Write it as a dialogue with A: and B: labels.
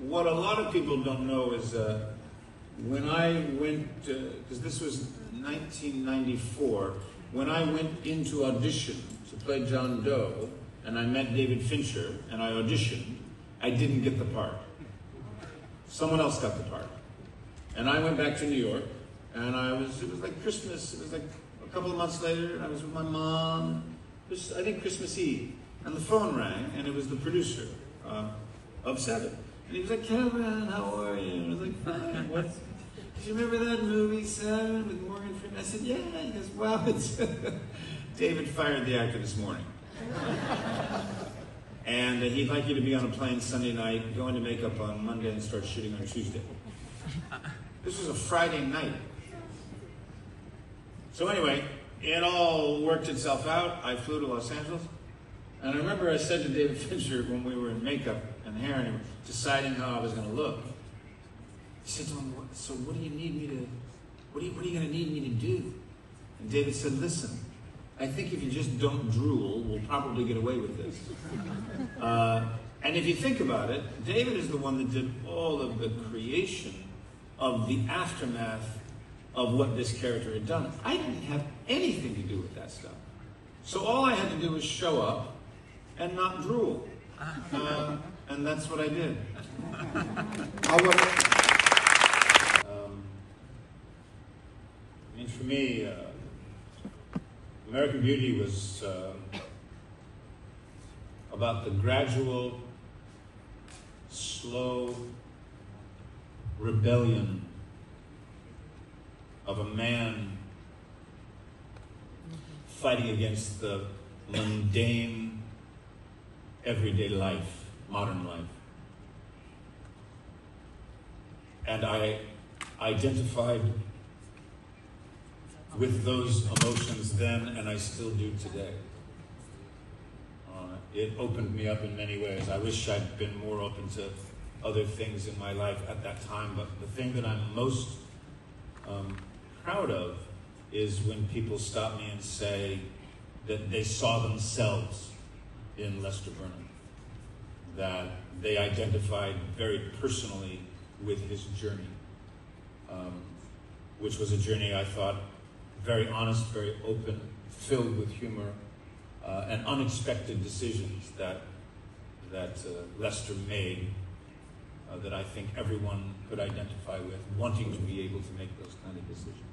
A: what a lot of people don't know is when I went, because this was 1994, when I went into audition to play John Doe, and I met David Fincher, and I auditioned, I didn't get the part. Someone else got the part. And I went back to New York, and it was like Christmas, it was like a couple of months later, and I was with my mom, it was, I think, Christmas Eve, and the phone rang, and it was the producer of Seven. And he was like, Kevin, how are you? And I was like, fine. What? Do you remember that movie, Seven, with Morgan Freeman? I said, yeah. He goes, well, it's David fired the actor this morning. And he'd like you to be on a plane Sunday night, go into makeup on Monday and start shooting on Tuesday. This was a Friday night. So anyway, it all worked itself out. I flew to Los Angeles. And I remember I said to David Fincher when we were in makeup and hair and deciding how I was going to look, he said to him, so what do you need me to, what are you going to need me to do? And David said, listen, I think if you just don't drool, we'll probably get away with this. And if you think about it, David is the one that did all of the creation of the aftermath of what this character had done. I didn't have anything to do with that stuff. So all I had to do was show up and not drool. And that's what I did. I mean, for me, American Beauty was about the gradual, slow rebellion of a man fighting against the mundane, everyday life, modern life. And I identified with those emotions then, and I still do today. It opened me up in many ways. I wish I'd been more open to other things in my life at that time, but the thing that I'm most proud of is when people stop me and say that they saw themselves in Lester Burnham, that they identified very personally with his journey, which was a journey I thought very honest, very open, filled with humor, and unexpected decisions that Lester made that I think everyone could identify with, wanting to be able to make those kind of decisions.